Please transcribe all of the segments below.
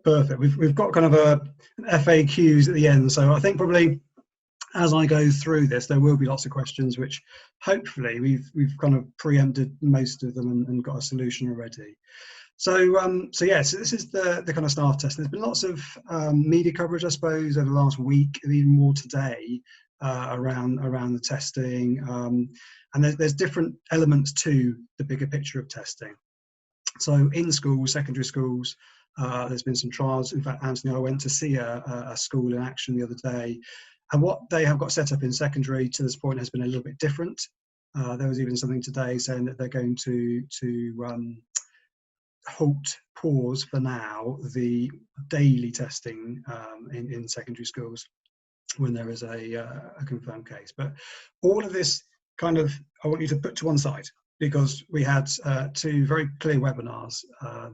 Perfect. We've got kind of an FAQs at the end, so I think probably as I go through this, there will be lots of questions, which hopefully we've kind of preempted most of them and got a solution already. So yes, this is the kind of staff test. There's been lots of media coverage, I suppose, over the last week, and even more today around the testing. And there's different elements to the bigger picture of testing. So in schools, secondary schools, there's been some trials. In fact, Anthony, I went to see a school in action the other day, and what they have got set up in secondary to this point has been a little bit different. There was even something today saying that they're going to pause for now the daily testing in secondary schools when there is a confirmed case. But all of this kind of, I want you to put to one side, because we had two very clear webinars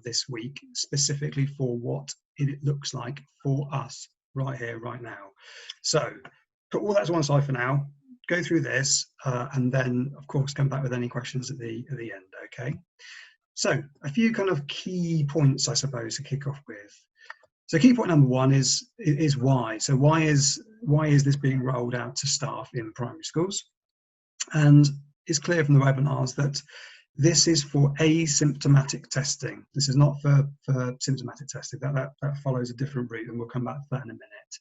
this week specifically for what it looks like for us right here, right now. So put all that to one side for now, go through this, and then of course come back with any questions at the end, okay? So a few kind of key points, I suppose, to kick off with. So key point number one is why. So why is this being rolled out to staff in primary schools? And it's clear from the webinars that this is for asymptomatic testing. This is not for symptomatic testing. That follows a different route, and we'll come back to that in a minute.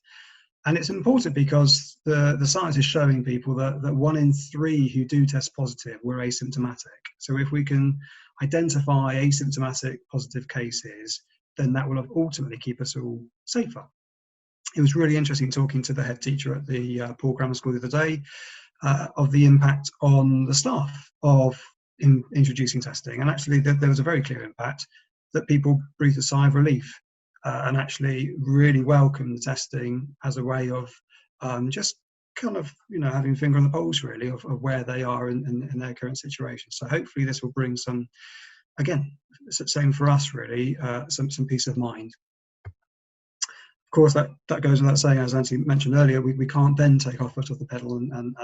And it's important because the science is showing people that 1 in 3 who do test positive were asymptomatic. So if we can identify asymptomatic positive cases, then that will ultimately keep us all safer. It was really interesting talking to the head teacher at the Paul Grammar School the other day of the impact on the staff of introducing testing. And actually there was a very clear impact that people breathed a sigh of relief and actually really welcomed the testing as a way of just kind of, having a finger on the pulse really of where they are in their current situation. So hopefully this will bring some, again, same for us really, some peace of mind. Of course, that goes without saying, as Anthony mentioned earlier, we can't then take our foot off the pedal and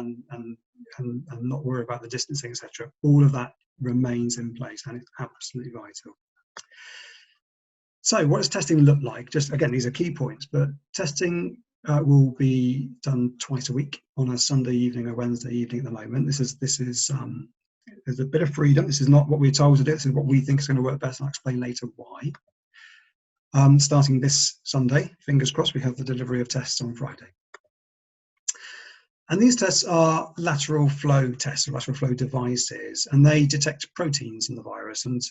not worry about the distancing, etc. All of that remains in place, and it's absolutely vital. So what does testing look like? Just again, these are key points, but testing will be done twice a week on a Sunday evening or Wednesday evening at the moment. This is there's a bit of freedom. This is not what we're told to do. This is what we think is going to work best, and I'll explain later why. Starting this Sunday, fingers crossed, we have the delivery of tests on Friday. And these tests are lateral flow tests, or lateral flow devices, and they detect proteins in the virus. And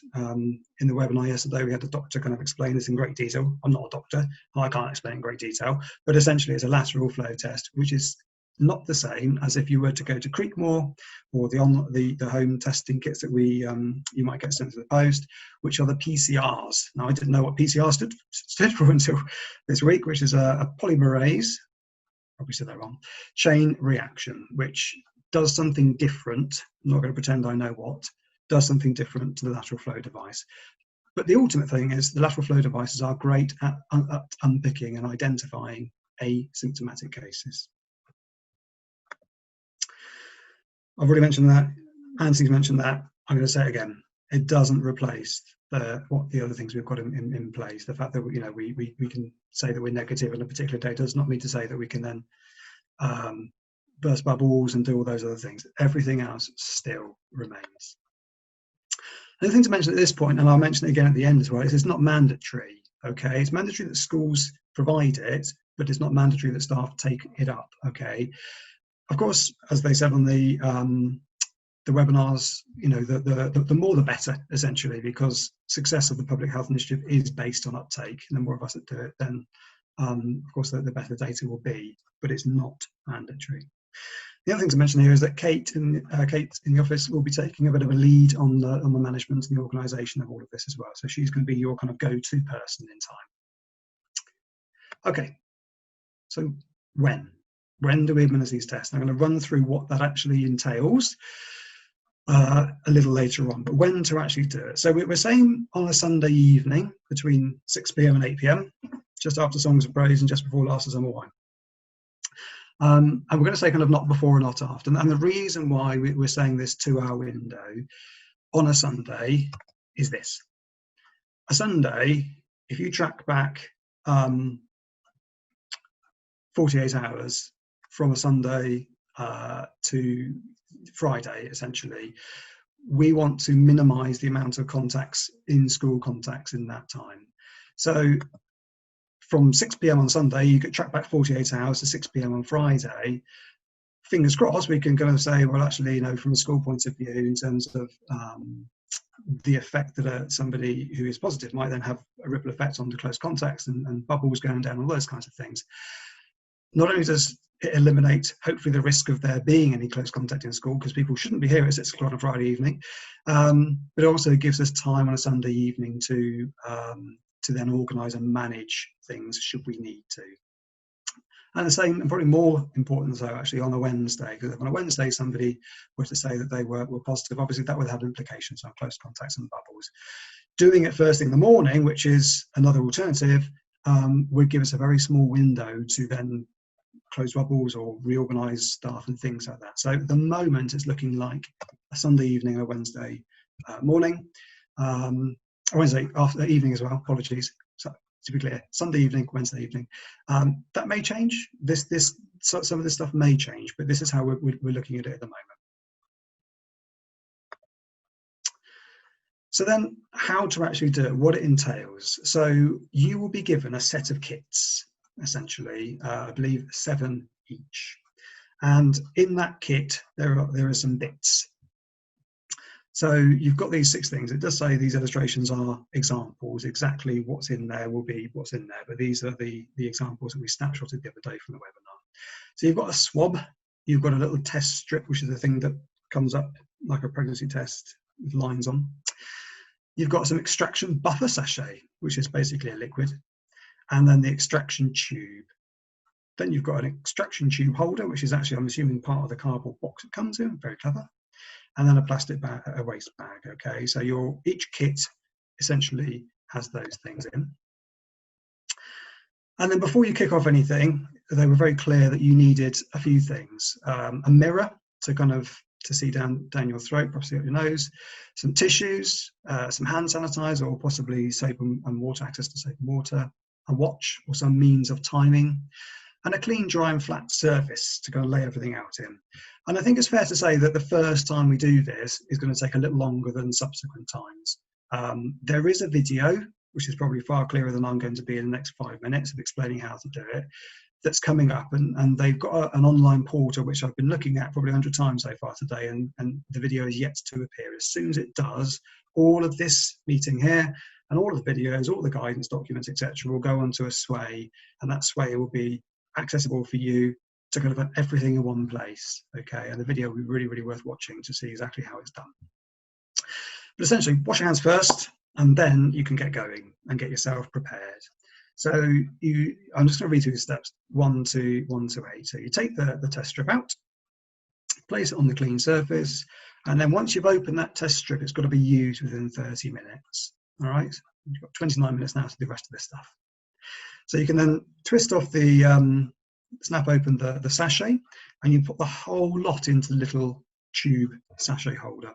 in the webinar yesterday, we had a doctor kind of explain this in great detail. I'm not a doctor, I can't explain in great detail, but essentially it's a lateral flow test, which is not the same as if you were to go to Creekmore or the home testing kits that you might get sent to the post, which are the PCRs. Now, I didn't know what PCR stood for until this week, which is a polymerase, probably said that wrong, chain reaction, which does something different. I'm not going to pretend I know what, does something different to the lateral flow device. But the ultimate thing is the lateral flow devices are great at unpicking and identifying asymptomatic cases. I've already mentioned that. Anthony's mentioned that. I'm going to say it again. It doesn't replace what the other things we've got in place. The fact that we can say that we're negative on a particular day does not mean to say that we can then burst bubbles and do all those other things. Everything else still remains. Another thing to mention at this point, and I'll mention it again at the end as well, is it's not mandatory. Okay, it's mandatory that schools provide it, but it's not mandatory that staff take it up. Okay. Of course, as they said on the webinars, the more the better, essentially, because success of the public health initiative is based on uptake. And the more of us that do it, then of course the better data will be. But it's not mandatory. The other thing to mention here is that Kate in the office will be taking a bit of a lead on the management and the organisation of all of this as well. So she's going to be your kind of go-to person in time. Okay. So when do we administer these tests? I'm going to run through what that actually entails a little later on, but when to actually do it. So we're saying on a Sunday evening between 6 p.m. and 8 p.m, just after Songs of Praise and just before Last of Summer Wine. And we're going to say kind of not before and not after. And the reason why we're saying this 2-hour window on a Sunday is this. A Sunday, if you track back 48 hours from a Sunday to Friday, essentially, we want to minimize the amount of contacts, in school contacts, in that time. So from 6 p.m. on Sunday, you could track back 48 hours to 6 p.m. on Friday. Fingers crossed, we can kind of say, well, actually, you know, from a school point of view, in terms of the effect that somebody who is positive might then have a ripple effect on the close contacts and bubbles going down, all those kinds of things. Not only does it eliminate, hopefully, the risk of there being any close contact in school, because people shouldn't be here at 6 o'clock on a Friday evening, but it also gives us time on a Sunday evening to then organise and manage things should we need to. And the same, and probably more important so, actually, on a Wednesday, because if on a Wednesday somebody were to say that they were positive, obviously that would have implications on close contacts and bubbles. Doing it first thing in the morning, which is another alternative, would give us a very small window to then close bubbles or reorganise staff and things like that. So at the moment, it's looking like a Sunday evening or a Wednesday morning, Wednesday evening as well. Apologies. So, to be clear, Sunday evening, Wednesday evening. That may change. Some of this stuff may change, but this is how we're looking at it at the moment. So then, how to actually do it, what it entails. So you will be given a set of kits, essentially, I believe 7 each. And in that kit, there are some bits. So you've got these 6 things. It does say these illustrations are examples. Exactly what's in there will be what's in there, but these are the examples that we snapshotted the other day from the webinar. So you've got a swab, you've got a little test strip, which is the thing that comes up like a pregnancy test with lines on. You've got some extraction buffer sachet, which is basically a liquid, and then the extraction tube. Then you've got an extraction tube holder, which is actually, I'm assuming, part of the cardboard box it comes in. Very clever. And then a plastic bag, a waste bag. Okay, so each kit essentially has those things in. And then before you kick off anything, they were very clear that you needed a few things: a mirror to see down your throat, possibly up your nose, some tissues, some hand sanitizer, or possibly soap and water, access to soap and water, a watch or some means of timing, and a clean, dry and flat surface to kind of lay everything out in. And I think it's fair to say that the first time we do this is going to take a little longer than subsequent times. There is a video, which is probably far clearer than I'm going to be in the next 5 minutes, of explaining how to do it, that's coming up, and they've got an online portal which I've been looking at probably 100 times so far today, and the video is yet to appear. As soon as it does, all of this meeting here and all of the videos, all the guidance documents, etc., will go onto a Sway, and that Sway will be accessible for you to kind of have everything in one place. Okay, and the video will be really, really worth watching to see exactly how it's done. But essentially, wash your hands first, and then you can get going and get yourself prepared. So I'm just going to read through the steps 1 to 8. So you take the test strip out, place it on the clean surface, and then once you've opened that test strip, it's got to be used within 30 minutes. All right, you've got 29 minutes now to do the rest of this stuff. So you can then twist off snap open the sachet, and you put the whole lot into the little tube sachet holder.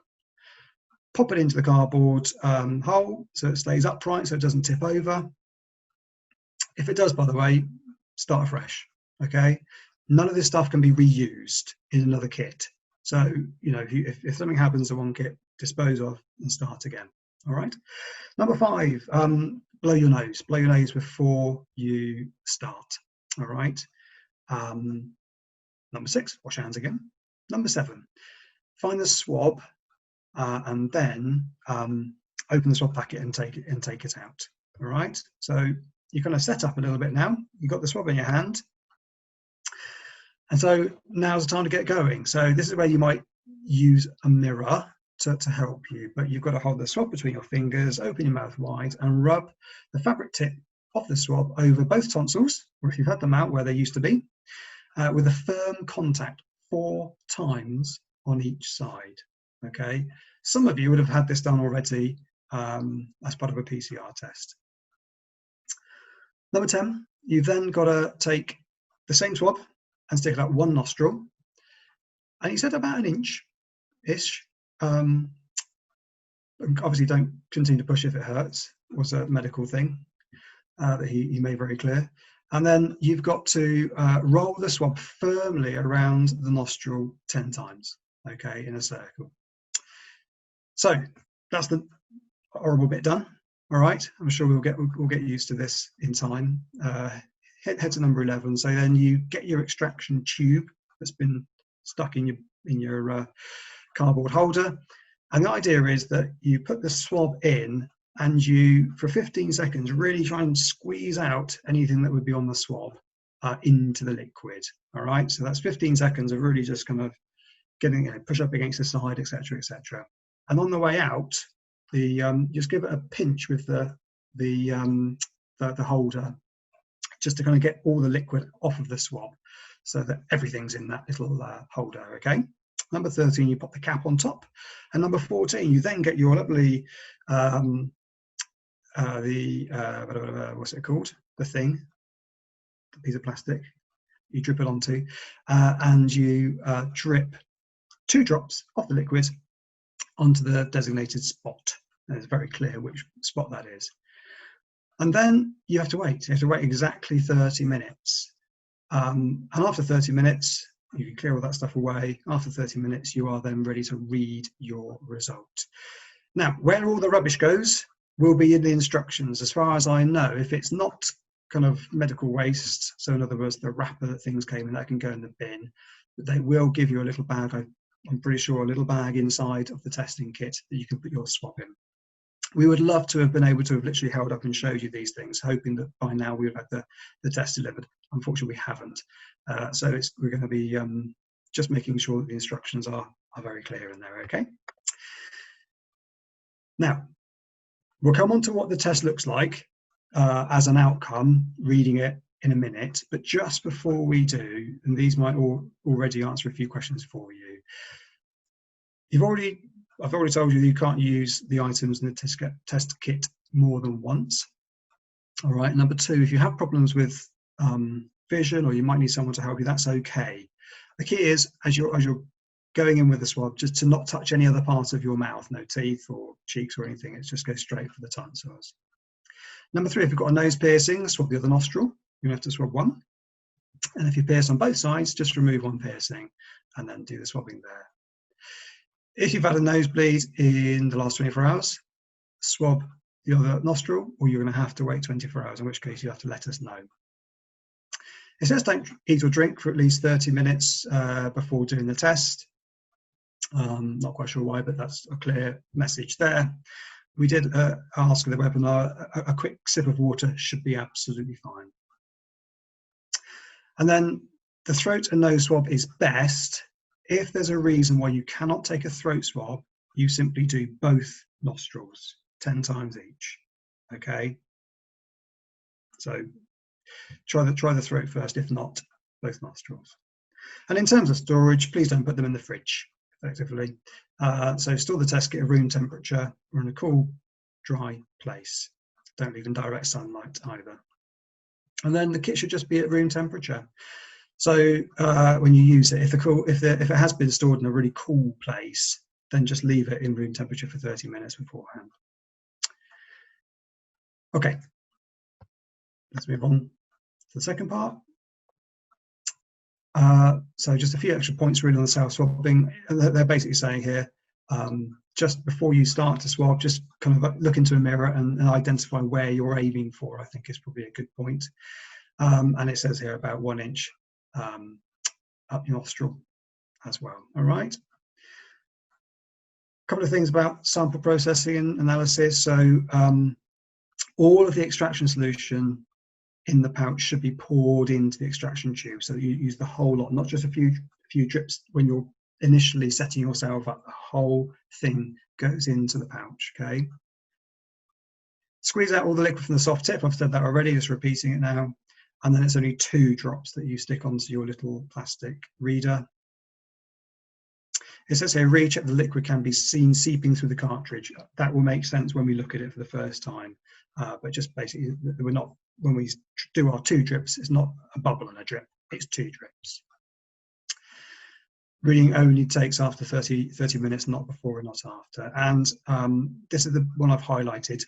Pop it into the cardboard hole so it stays upright, so it doesn't tip over. If it does, by the way, start afresh. Okay, none of this stuff can be reused in another kit. So you know, if something happens to one kit, dispose of and start again. All right. Number 5, blow your nose. Blow your nose before you start. All right. Number 6, wash your hands again. Number 7, find the swab and then open the swab packet and take it out. All right. So you're going to set up a little bit now. You've got the swab in your hand, and so now's the time to get going. So this is where you might use a mirror to help you, but you've got to hold the swab between your fingers, open your mouth wide, and rub the fabric tip of the swab over both tonsils, or if you've had them out where they used to be, with a firm contact 4 times on each side. Okay, some of you would have had this done already as part of a PCR test. Number 10, you've then got to take the same swab and stick it out one nostril, and he said about an inch-ish. Obviously don't continue to push if it hurts, was a medical thing. that he made very clear. And then you've got to roll the swab firmly around the nostril 10 times, okay, in a circle. So that's the horrible bit done. All right, I'm sure we'll get used to this in time. Head to number 11. So then you get your extraction tube that's been stuck in your cardboard holder, and the idea is that you put the swab in, and you, for 15 seconds, really try and squeeze out anything that would be on the swab into the liquid. All right, so that's 15 seconds of really just kind of getting push up against the side, etc., etc. And on the way out, just give it a pinch with the holder, just to kind of get all the liquid off of the swab, so that everything's in that little holder. Okay. Number 13, you pop the cap on top, and number 14, you then get your lovely what's it called? The thing, the piece of plastic. You drip it onto, and you drip 2 drops of the liquid onto the designated spot. And it's very clear which spot that is. And then you have to wait. You have to wait exactly 30 minutes. And after 30 minutes, you can clear all that stuff away. After 30 minutes, you are then ready to read your result. Now, where all the rubbish goes will be in the instructions. As far as I know, if it's not kind of medical waste, so in other words, the wrapper that things came in, that can go in the bin, but they will give you a little bag, I'm pretty sure, a little bag inside of the testing kit that you can put your swab in. We would love to have been able to have literally held up and showed you these things, hoping that by now we would have had the test delivered. Unfortunately, we haven't. So we're going to be just making sure that the instructions are very clear in there, okay? Now, we'll come on to what the test looks like as an outcome, reading it in a minute, but just before we do, and these might already answer a few questions for you. I've already told you that you can't use the items in the test kit more than once. All right. Number 2, if you have problems with vision, or you might need someone to help you, that's okay. The key is, as you're going in with the swab, just to not touch any other part of your mouth, no teeth or cheeks or anything. It's just go straight for the tonsils. Number 3, if you've got a nose piercing, swab the other nostril. You have to swab one. And if you pierce on both sides, just remove one piercing and then do the swabbing there. If you've had a nosebleed in the last 24 hours, swab the other nostril, or you're going to have to wait 24 hours, in which case you have to let us know. It says don't eat or drink for at least 30 minutes before doing the test. Not quite sure why, but that's a clear message there. We did ask in the webinar, a quick sip of water should be absolutely fine. And then the throat and nose swab is best. If there's a reason why you cannot take a throat swab, you simply do both nostrils 10 times each. Okay. So try the throat first, if not, both nostrils. And in terms of storage, please don't put them in the fridge, effectively. So store the test kit at room temperature or in a cool, dry place. Don't leave in direct sunlight either. And then the kit should just be at room temperature. So when you use it, if it has been stored in a really cool place, then just leave it in room temperature for 30 minutes beforehand. Okay, let's move on to the second part. So just a few extra points really on the self-swabbing. They're basically saying here, just before you start to swab, just kind of look into a mirror and identify where you're aiming for, I think is probably a good point. And it says here about 1 inch up your nostril as well. All right. A couple of things about sample processing and analysis. So all of the extraction solution in the pouch should be poured into the extraction tube, so that you use the whole lot, not just a few drips when you're initially setting yourself up. The whole thing goes into the pouch. Okay. Squeeze out all the liquid from the soft tip. I've said that already, just repeating it now. And then it's only 2 drops that you stick onto your little plastic reader. It says here, recheck the liquid can be seen seeping through the cartridge. That will make sense when we look at it for the first time. But just basically, when we do our 2 drips, it's not a bubble and a drip, it's 2 drips. Reading only takes after 30 minutes, not before and not after. And this is the one I've highlighted.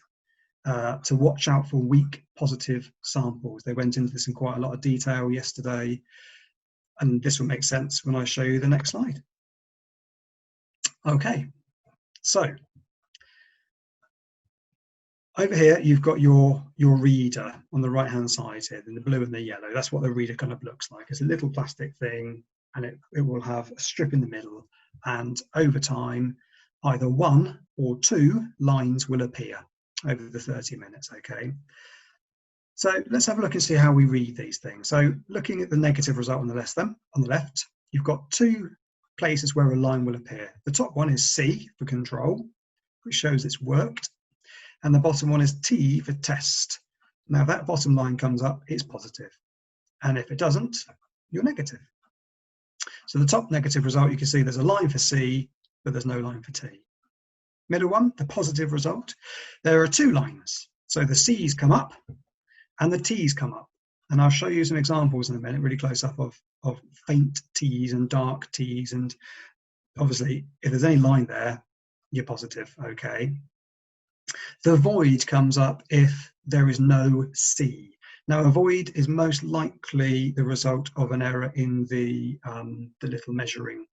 to watch out for weak positive samples. They went into this in quite a lot of detail yesterday, and this will make sense when I show you the next slide. Okay, so over here you've got your reader on the right hand side here, in the blue and the yellow. That's what the reader kind of looks like. It's a little plastic thing, and it will have a strip in the middle, and over time either 1 or 2 lines will appear over the 30 minutes. Okay, so let's have a look and see how we read these things. So looking at the negative result on the left, you've got 2 places where a line will appear. The top one is C for control, which shows it's worked, and the bottom one is T for test. Now, if that bottom line comes up, it's positive, and if it doesn't, you're negative. So the top negative result, you can see there's a line for C, but there's no line for T. Middle one, the positive result, there are 2 lines. So the C's come up and the T's come up. And I'll show you some examples in a minute, really close up, of faint T's and dark T's. And obviously, if there's any line there, you're positive, okay? The void comes up if there is no C. Now, a void is most likely the result of an error in the little measuring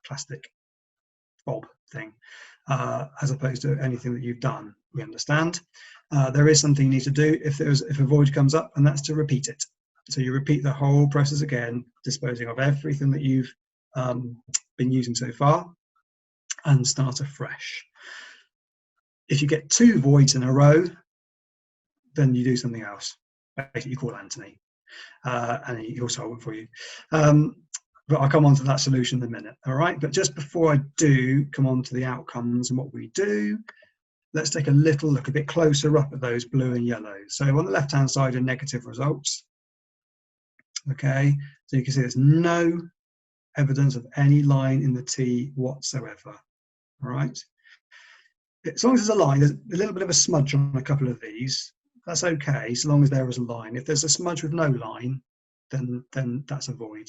plastic bob thing, as opposed to anything that you've done. We understand. There is something you need to do if a void comes up, and that's to repeat it. So you repeat the whole process again, disposing of everything that you've been using so far, and start afresh. If you get 2 voids in a row, then you do something else. Basically, you call Anthony, and he'll solve it for you. But I'll come on to that solution in a minute, all right? But just before I do come on to the outcomes and what we do, let's take a little look a bit closer up at those blue and yellow. So on the left-hand side are negative results, okay? So you can see there's no evidence of any line in the T whatsoever, all right? As long as there's a line, there's a little bit of a smudge on a couple of these, that's okay, so long as there is a line. If there's a smudge with no line, then that's a void,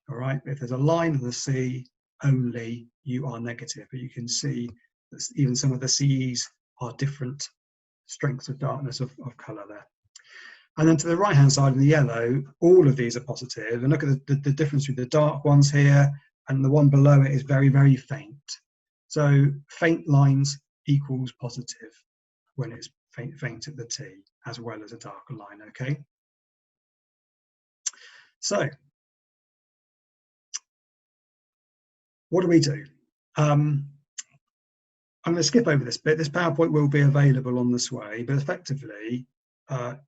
all right? If there's a line in the C only, you are negative. But you can see that even some of the C's are different strengths of darkness of colour there. And then to the right hand side in the yellow, all of these are positive. And look at the difference between the dark ones here and the one below it is very, very faint. So faint lines equals positive when it's faint at the T, as well as a darker line, okay? So what do we do? I'm going to skip over this bit. This PowerPoint will be available on the Sway, but effectively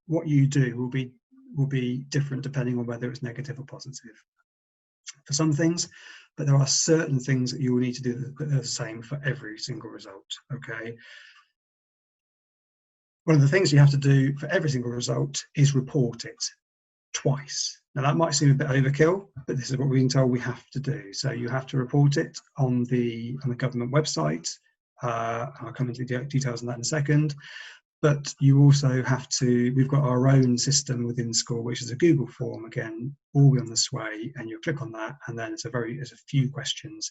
what you do will be different depending on whether it's negative or positive for some things, but there are certain things that you will need to do that are the same for every single result, okay? One of the things you have to do for every single result is report it twice. Now that might seem a bit overkill, but this is what we've been told we have to do. So you have to report it on the government website. I'll come into the details on that in a second. But you also have to, we've got our own system within school, which is a Google form, again, all on the Sway, and you click on that, and then there's a few questions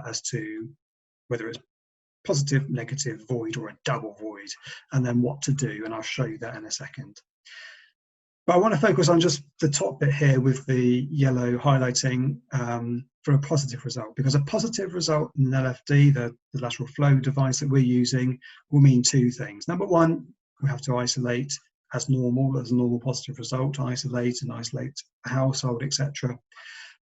as to whether it's positive, negative, void, or a double void, and then what to do, and I'll show you that in a second. But I want to focus on just the top bit here with the yellow highlighting for a positive result, because a positive result in an LFD, the lateral flow device that we're using, will mean 2 things. Number one, we have to isolate as a normal positive result, isolate a household, etc.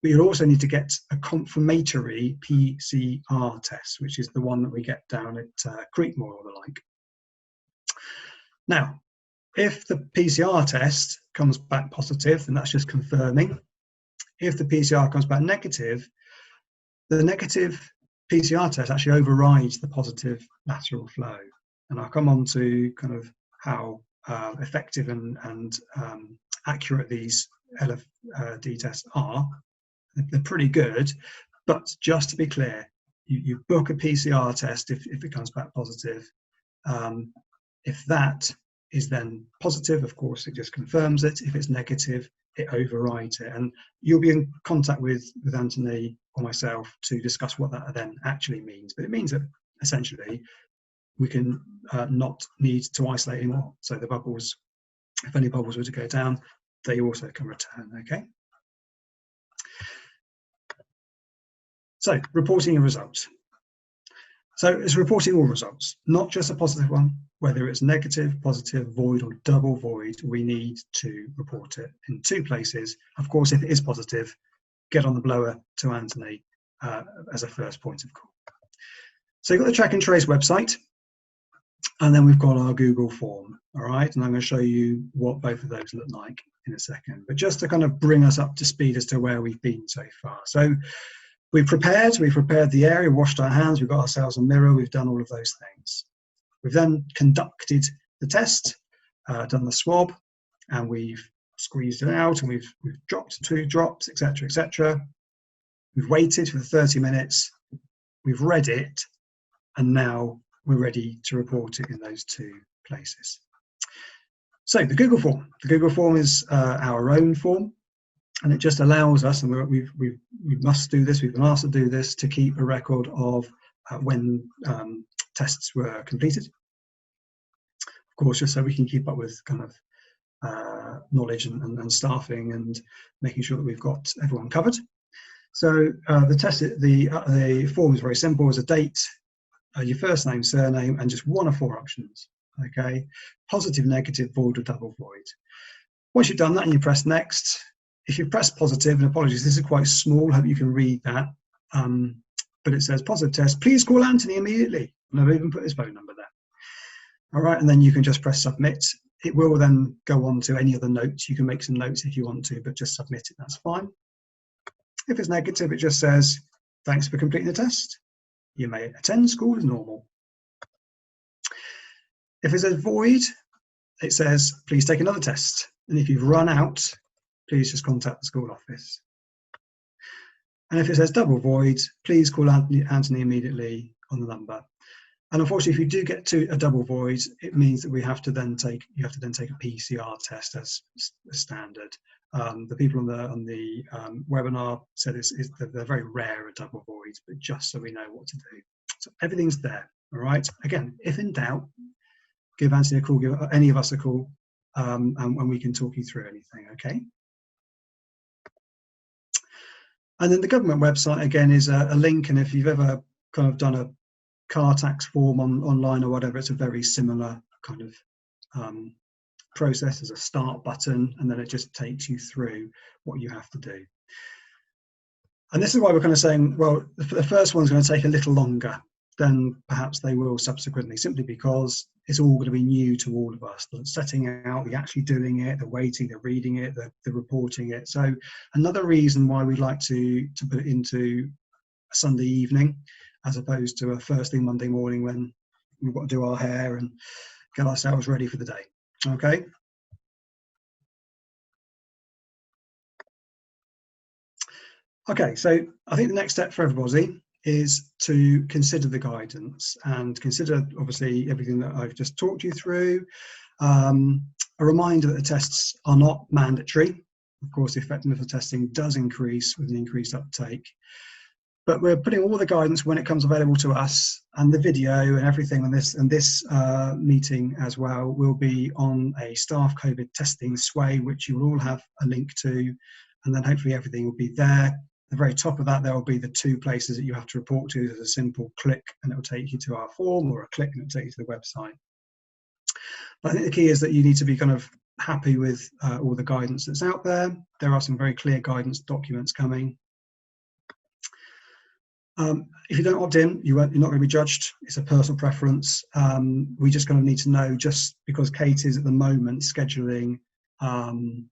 But you'll also need to get a confirmatory PCR test, which is the one that we get down at Creekmore or the like. Now, if the PCR test comes back positive, then that's just confirming. If the PCR comes back negative, the negative PCR test actually overrides the positive lateral flow. And I'll come on to kind of how effective and accurate these LFD tests are. They're pretty good, but just to be clear, you book a PCR test if it comes back positive. If that is then positive, of course, it just confirms it. If it's negative, it overrides it. And you'll be in contact with Anthony or myself to discuss what that then actually means. But it means that essentially we can not need to isolate anymore. So the bubbles, if any bubbles were to go down, they also can return, okay? So reporting your results. So it's reporting all results, not just a positive one. Whether it's negative, positive, void, or double void, we need to report it in 2 places. Of course, if it is positive, get on the blower to Anthony as a first point of call. So you've got the Track and Trace website, and then we've got our Google form, all right? And I'm going to show you what both of those look like in a second. But just to kind of bring us up to speed as to where we've been so far. So we've prepared the area, washed our hands, we've got ourselves a mirror, we've done all of those things. We've then conducted the test, done the swab, and we've squeezed it out, and we've dropped 2 drops, etc., etc. We've waited for 30 minutes, we've read it, and now we're ready to report it in those 2 places. So the Google form is our own form, and it just allows us, and we must do this, we've been asked to do this, to keep a record of when tests were completed. Of course, just so we can keep up with kind of knowledge and staffing and making sure that we've got everyone covered. So the form is very simple. It's a date, your first name, surname, and just 1 of 4 options, okay? Positive, negative, void, or double void. Once you've done that and you press next, if you press positive, and apologies, this is quite small, hope you can read that, but it says positive test, please call Anthony immediately. And I've even put his phone number there. All right, and then you can just press submit. It will then go on to any other notes. You can make some notes if you want to, but just submit it, that's fine. If it's negative, it just says, thanks for completing the test. You may attend school as normal. If it says void, it says, please take another test. And if you've run out, please just contact the school office. And if it says double void, please call Anthony immediately on the number. And unfortunately, if you do get to a double void, it means that you have to then take a PCR test as standard. The people on the webinar said they're very rare at double voids, but just so we know what to do. So everything's there, all right? Again, if in doubt, give Anthony a call, give any of us a call, and we can talk you through anything, okay? And then the government website, again, is a link, and if you've ever kind of done a car tax form online or whatever, it's a very similar kind of process. There's a start button, and then it just takes you through what you have to do. And this is why we're kind of saying, well, the first one's going to take a little longer than perhaps they will subsequently, simply because it's all going to be new to all of us. The setting out, the actually doing it, the waiting, the reading it, the reporting it. So another reason why we'd like to put it into a Sunday evening, as opposed to a first thing Monday morning when we've got to do our hair and get ourselves ready for the day, okay? Okay, so I think the next step for everybody is to consider the guidance and consider, obviously, everything that I've just talked you through. A reminder that the tests are not mandatory. Of course, the effectiveness of testing does increase with an increased uptake. But we're putting all the guidance when it comes available to us, and the video and everything on this, and this meeting as well will be on a staff COVID testing sway, which you will all have a link to, and then hopefully everything will be there. At the very top of that, there will be the 2 places that you have to report to. There's a simple click and it will take you to our form, or a click and it will take you to the website. But I think the key is that you need to be kind of happy with all the guidance that's out there. There are some very clear guidance documents coming. If you don't opt in, you're not going to be judged. It's a personal preference. We just kind of need to know, just because Kate is at the moment scheduling everyone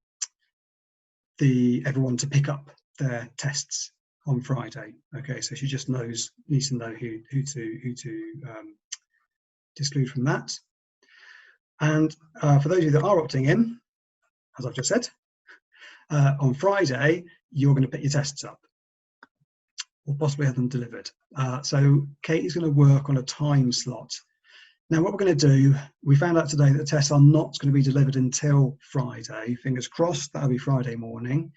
to pick up their tests on Friday. Okay, so she just needs to know who to exclude from that. And for those of you that are opting in, as I've just said, on Friday you're going to pick your tests up, or possibly have them delivered. So Kate is going to work on a time slot. Now what we're going to do, we found out today that the tests are not going to be delivered until Friday. Fingers crossed, that'll be Friday morning.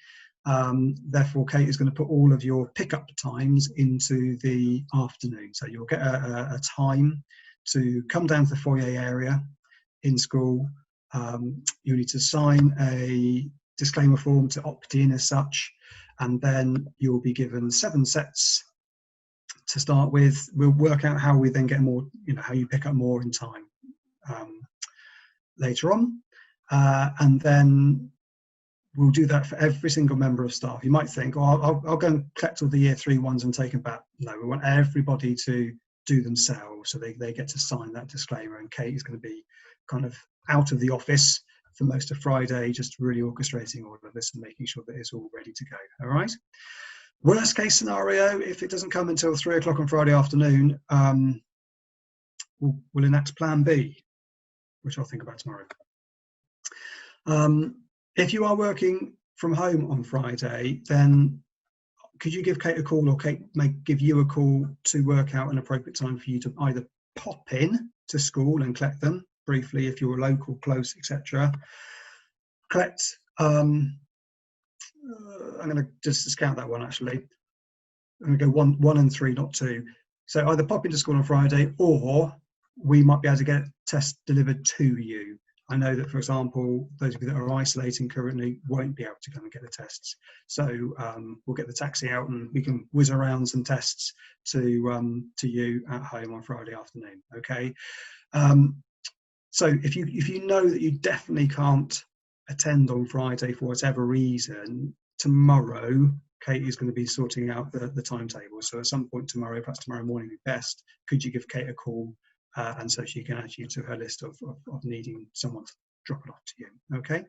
Therefore, Kate is going to put all of your pickup times into the afternoon. So you'll get a time to come down to the foyer area in school. You need to sign a disclaimer form to opt in as such, and then you'll be given 7 sets to start with. We'll work out how we then get more, how you pick up more in time later on, and then we'll do that for every single member of staff. You might think, oh, I'll go and collect all the year 3 ones and take them back. No, we want everybody to do themselves, so they get to sign that disclaimer, and Kate is going to be kind of out of the office for most of Friday, just really orchestrating all of this and making sure that it's all ready to go. All right. Worst case scenario, if it doesn't come until 3 o'clock on Friday afternoon, we'll enact Plan B, which I'll think about tomorrow. If you are working from home on Friday, then could you give Kate a call, or Kate may give you a call to work out an appropriate time for you to either pop in to school and collect them briefly if you're local, close, etc. Collect, I'm going to just discount that one actually. I'm going to go 1 and 3, not 2. So either pop into school on Friday, or we might be able to get tests delivered to you. I know that, for example, those of you that are isolating currently won't be able to come and get the tests. So we'll get the taxi out and we can whiz around some tests to you at home on Friday afternoon. Okay. So if you know that you definitely can't attend on Friday for whatever reason, tomorrow Kate is going to be sorting out the timetable. So at some point tomorrow, perhaps tomorrow morning would be best, could you give Kate a call? And so she can add you to her list of needing someone to drop it off to you. Okay.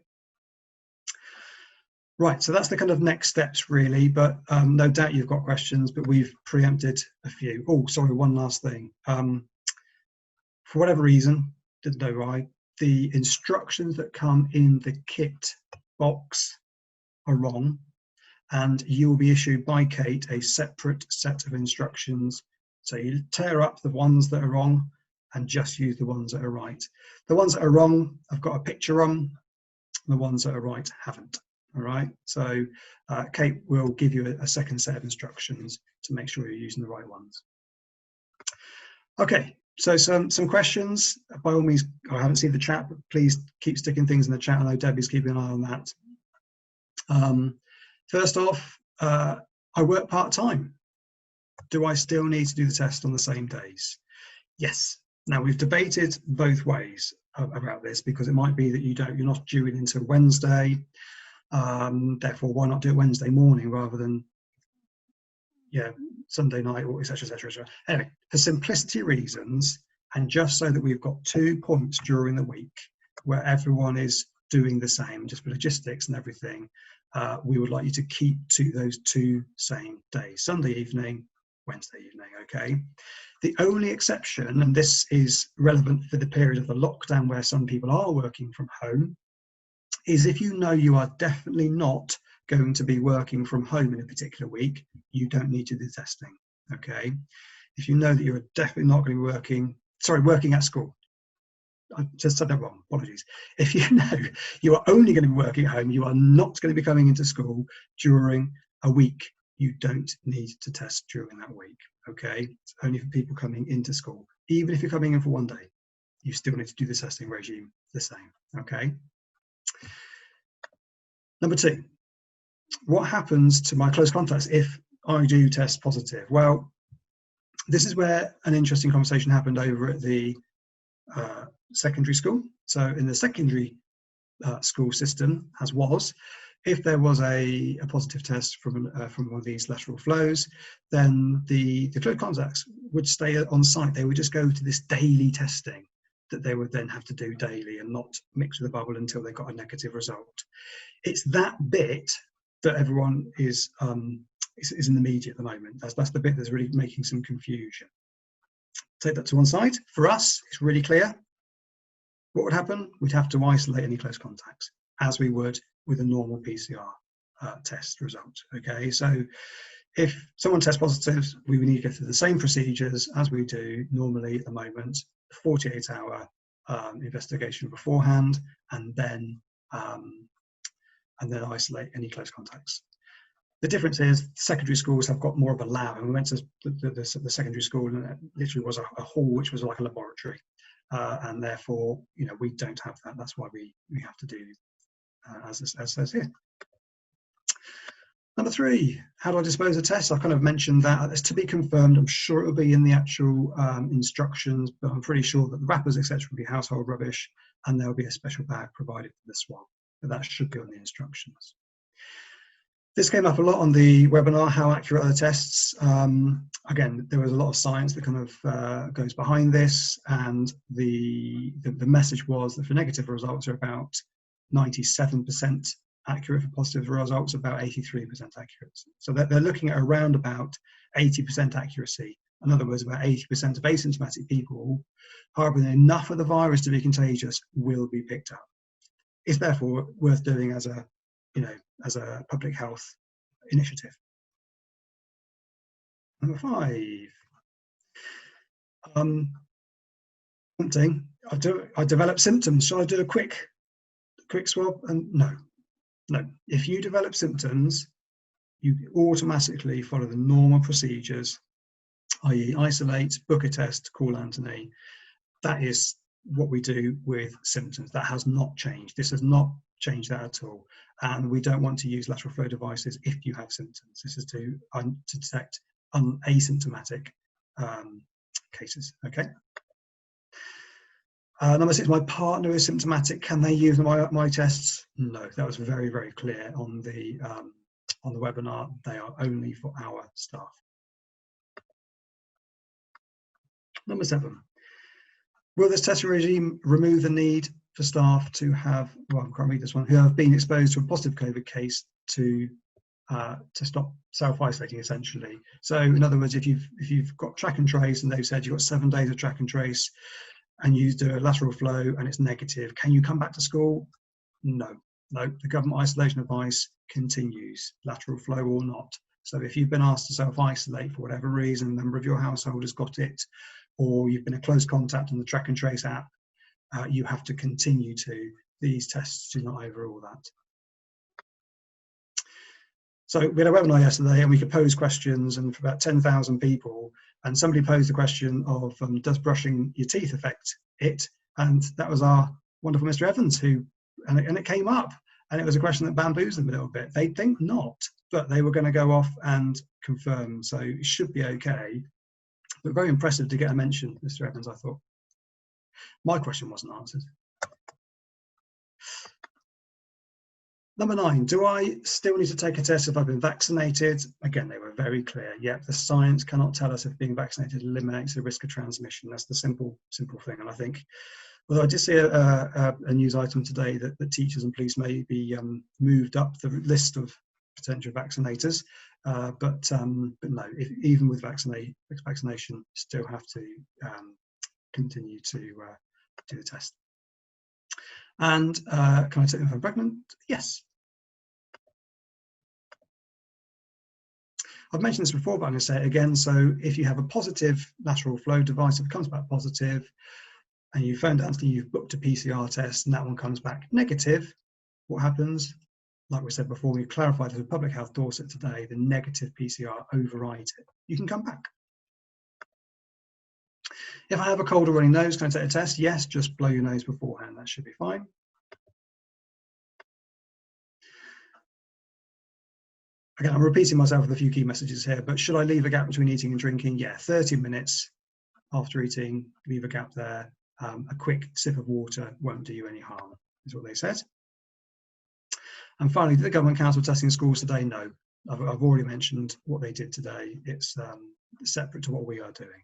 Right, so that's the kind of next steps really, but no doubt you've got questions, but we've preempted a few. Oh, sorry, one last thing. For whatever reason, didn't know why, the instructions that come in the kit box are wrong, and you will be issued by Kate a separate set of instructions. So you tear up the ones that are wrong and just use the ones that are right. The ones that are wrong, I've got a picture on. The ones that are right haven't. All right. So Kate will give you a second set of instructions to make sure you're using the right ones. Okay. So some questions. By all means, I haven't seen the chat, but please keep sticking things in the chat. I know Debbie's keeping an eye on that. First off, I work part-time. Do I still need to do the test on the same days? Yes. Now, we've debated both ways about this, because it might be that you're not due in until Wednesday. Therefore, why not do it Wednesday morning rather than Sunday night, or etc, etc, etc. Anyway, for simplicity reasons, and just so that we've got 2 points during the week where everyone is doing the same, just for logistics and everything, we would like you to keep to those 2 same days, Sunday evening, Wednesday evening. Okay. The only exception, and this is relevant for the period of the lockdown where some people are working from home, is if you know you are definitely not going to be working from home in a particular week, you don't need to do testing. Okay. If you know that you're definitely not going to be working at school. I just said that wrong, apologies. If you know you are only going to be working at home, you are not going to be coming into school during a week, you don't need to test during that week. Okay, it's only for people coming into school. Even if you're coming in for 1 day, you still need to do the testing regime the same. Okay. Number 2, what happens to my close contacts if I do test positive? Well, this is where an interesting conversation happened over at the secondary school. So in the secondary school system, as was, if there was a positive test from one of these lateral flows, then the close contacts would stay on site. They would just go to this daily testing that they would then have to do daily and not mix with the bubble until they got a negative result. It's that bit that everyone is in the media at the moment. That's the bit that's really making some confusion. Take that to one side. For us, it's really clear. What would happen? We'd have to isolate any close contacts, as we would with a normal PCR test result. Okay, so if someone tests positive, we would need to go through the same procedures as we do normally at the moment, 48-hour investigation beforehand, and then isolate any close contacts. The difference is secondary schools have got more of a lab, and we went to the secondary school, and it literally was a hall which was like a laboratory, and therefore, you know, we don't have that. That's why we have to do as says here. Number 3, how do I dispose of tests? I kind of mentioned that. It's to be confirmed. I'm sure it'll be in the actual instructions, but I'm pretty sure that the wrappers, etc., will be household rubbish, and there'll be a special bag provided for this one. But that should be on the instructions. This came up a lot on the webinar, how accurate are the tests? Again, there was a lot of science that kind of goes behind this, and the message was that for negative results are about 97% accurate, for positive results about 83% accurate. So they're looking at around about 80% accuracy. In other words, about 80% of asymptomatic people harbouring enough of the virus to be contagious will be picked up. It's therefore worth doing as a, you know, as a public health initiative. Number 5. Something I develop symptoms. Shall I do a quick swab? And no. If you develop symptoms, you automatically follow the normal procedures, i.e. isolate, book a test, call Anthony. That is what we do with symptoms. That has not changed. This has not changed that at all. And we don't want to use lateral flow devices if you have symptoms. This is to detect asymptomatic cases. Okay. Number 6, my partner is symptomatic. Can they use my tests? No, that was very, very clear on the webinar. They are only for our staff. Number 7, will this testing regime remove the need for staff to have, well, I can't read this one, who have been exposed to a positive COVID case to stop self-isolating, essentially? So in other words, if you've got track and trace and they've said you've got 7 days of track and trace, and you do a lateral flow and it's negative, can you come back to school? No, the government isolation advice continues, lateral flow or not. So if you've been asked to self-isolate for whatever reason, a member of your household has got it, or you've been a close contact on the track and trace app, you have to continue to. These tests do not overrule that. So we had a webinar yesterday and we could pose questions, and for about 10,000 people, and somebody posed the question of does brushing your teeth affect it? And that was our wonderful Mr. Evans and it came up, and it was a question that bamboozled them a little bit. They think not, but they were going to go off and confirm, so it should be okay. But very impressive to get a mention, Mr. Evans, I thought. My question wasn't answered. Number 9, do I still need to take a test if I've been vaccinated? Again, they were very clear. Yep, the science cannot tell us if being vaccinated eliminates the risk of transmission. That's the simple thing. And I think, although I did see a news item today that teachers and police may be moved up the list of potential vaccinators, but no, even with vaccination, still have to continue to do the test. And can I take them if I'm pregnant? Yes. I've mentioned this before, but I'm going to say it again. So if you have a positive lateral flow device, if it comes back positive, and you phoned Anthony, you've booked a PCR test, and that one comes back negative, what happens? Like we said before, we clarified as a Public Health Dorset today, the negative PCR overrides it. You can come back. If I have a cold or runny nose, can I take a test? Yes, just blow your nose beforehand. That should be fine. Again, I'm repeating myself with a few key messages here, but should I leave a gap between eating and drinking? Yeah, 30 minutes after eating, leave a gap there. A quick sip of water won't do you any harm, is what they said. And finally, did the government cancel testing in schools today? No. I've already mentioned what they did today. It's separate to what we are doing.